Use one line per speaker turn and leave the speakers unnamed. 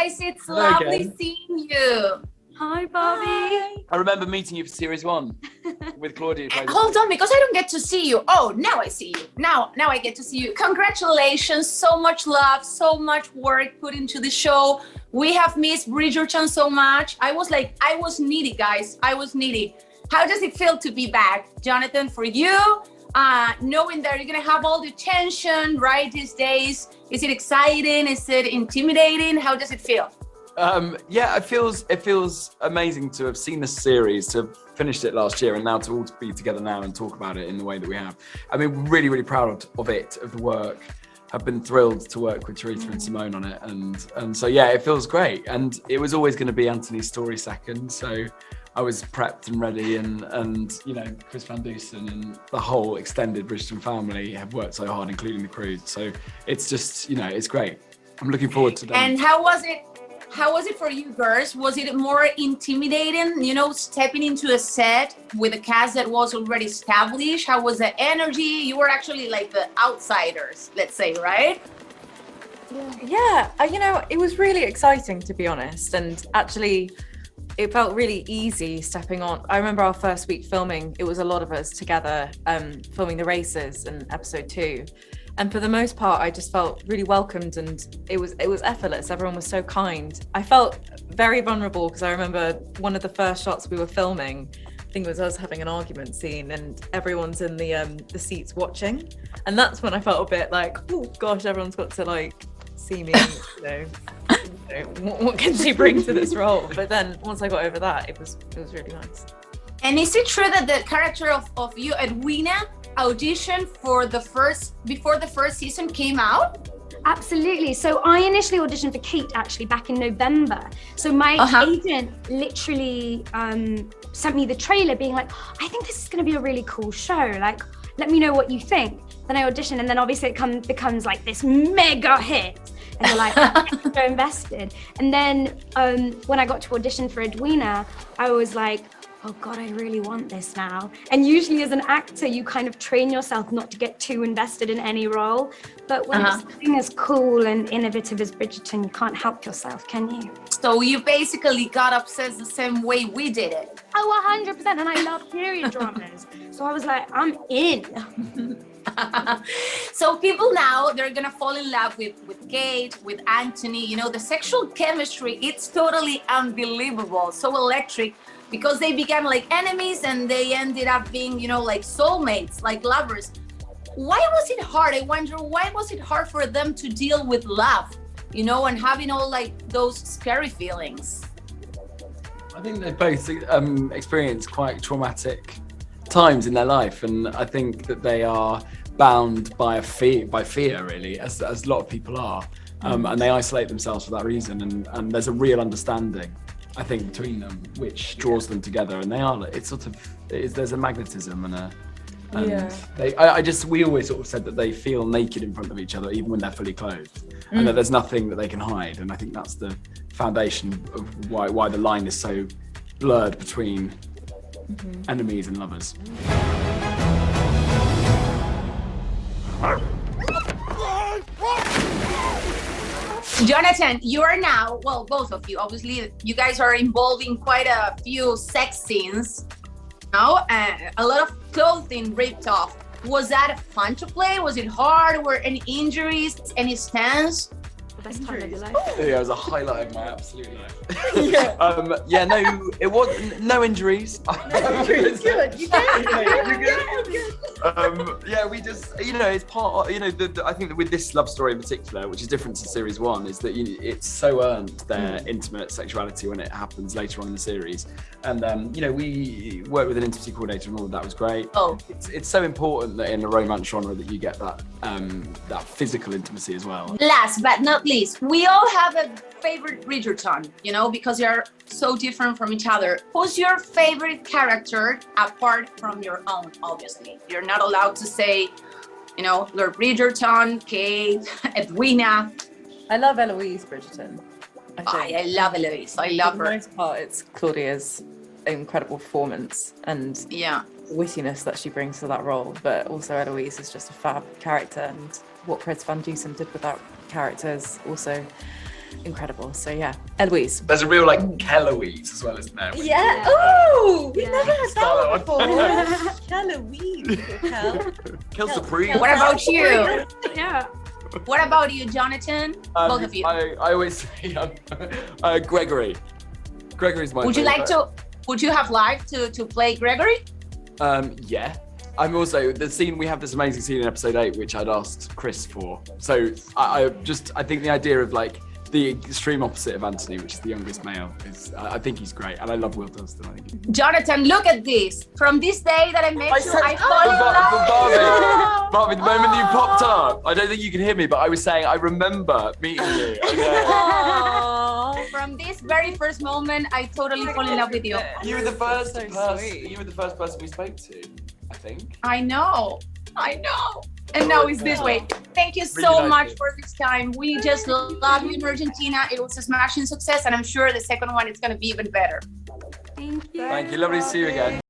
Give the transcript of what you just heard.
guys, it's lovely seeing you.
Hi, Barbie. Hi.
I remember meeting you for series 1 with Claudia.
Hold on, because I don't get to see you. Oh, now I see you. Now I get to see you. Congratulations. So much love, so much work put into the show. We have missed Bridgerton so much. I was needy, guys. I was needy. How does it feel to be back, Jonathan, for you? Knowing that you're going to have all the tension, right, these days. Is it exciting? Is it intimidating? How does it feel?
Yeah, it feels amazing to have seen this series, to have finished it last year, and now to all be together now and talk about it in the way that we have. I mean, we're really, really proud of the work. I've been thrilled to work with Teresa and Simone on it, and so yeah, it feels great. And it was always going to be Anthony's story second, so I was prepped and ready, and you know, Chris Van Dusen and the whole extended Bridgerton family have worked so hard, including the crew. So it's just, you know, it's great. I'm looking forward to that.
And how was it? How was it for you girls? Was it more intimidating, you know, stepping into a set with a cast that was already established? How was the energy? You were actually like the outsiders, let's say, right?
Yeah, you know, it was really exciting, to be honest. And actually, it felt really easy stepping on. I remember our first week filming, it was a lot of us together filming the races in episode 2. And for the most part, I just felt really welcomed, and it was effortless. Everyone was so kind. I felt very vulnerable because I remember one of the first shots we were filming, I think it was us having an argument scene, and everyone's in the seats watching. And that's when I felt a bit like, oh gosh, everyone's got to like see me, you know, what can she bring to this role? But then once I got over that, it was really nice.
And is it true that the character of you, Edwina, auditioned before the first season came out?
Absolutely. So I initially auditioned for Kate actually back in November. So my agent literally sent me the trailer being like, I think this is going to be a really cool show. Like, let me know what you think. Then I auditioned, and then obviously it becomes like this mega hit. And you're like, I'm so invested. And then when I got to audition for Edwina, I was like, oh God, I really want this now. And usually as an actor, you kind of train yourself not to get too invested in any role. But when it's something as cool and innovative as Bridgerton, you can't help yourself, can you?
So you basically got obsessed the same way we did it.
Oh, 100%. And I love period dramas. So I was like, I'm in.
So people now, they're gonna fall in love with Kate, with Anthony. You know, the sexual chemistry, it's totally unbelievable, so electric, because they began like enemies and they ended up being, you know, like soulmates, like lovers. Why was it hard? I wonder, why was it hard for them to deal with love, you know, and having all like those scary feelings?
I think they both experienced quite traumatic times in their life, and I think that they are bound by fear really, as a lot of people are, and they isolate themselves for that reason, and there's a real understanding, I think, between them, which draws them together, and there's a magnetism we always sort of said that they feel naked in front of each other even when they're fully clothed, and that there's nothing that they can hide, and I think that's the foundation of why the line is so blurred between enemies and lovers.
Jonathan, you are now, well, both of you, obviously, you guys are involved in quite a few sex scenes. Now, a lot of clothing ripped off. Was that fun to play? Was it hard? Were any injuries? Any stands?
Best time of your life.
Yeah, it was a highlight of my absolute life. It was no injuries.
No injuries, good. You
We just, you know, it's part of, you know, I think that with this love story in particular, which is different to series 1, is that it's so earned, their intimate sexuality, when it happens later on in the series. And, you know, we worked with an intimacy coordinator and all of that was great.
Oh.
It's so important that in a romance genre that you get that physical intimacy as well.
Last but not least, we all have a favorite Bridgerton, you know, because they're so different from each other. Who's your favorite character apart from your own, obviously? You're not allowed to say, you know, Lord Bridgerton, Kate, Edwina.
I love Eloise Bridgerton.
I love Eloise. I love her.
For the most part, it's Claudia's incredible performance and wittiness that she brings to that role, but also Eloise is just a fab character, and what Chris Van Dusen did with that character is also incredible. So yeah, Eloise.
There's a real like Keloise as well, isn't there?
Yeah. Oh, we
Yeah.
never had that one before. Halloween.
Kel Supreme.
What about you?
Yeah.
What about you, Jonathan? Both of you.
I always say Gregory. Gregory's my
Would you like
favourite.
would you have liked to play Gregory?
Yeah. I'm also we have this amazing scene in episode 8 which I'd asked Chris for. So I think the idea of like the extreme opposite of Anthony, which is the youngest male, is I think he's great, and I love Will Dunstan. I think he's
Jonathan, look at this. From this day that I met you,
said-
I thought you loved
Barbie, the moment you popped up, I don't think you can hear me, but I was saying I remember meeting you.
From this very first moment, I totally fall in love with you.
You were the first
So
person.
sweet.
You were the first person we spoke to, I think.
I know. And now it's this way. Thank you so
Really
much
nice.
for this time. We just love you in Argentina. It was a smashing success, and I'm sure the second one is going to be even better.
Thank you.
Thank you. Lovely to see you again.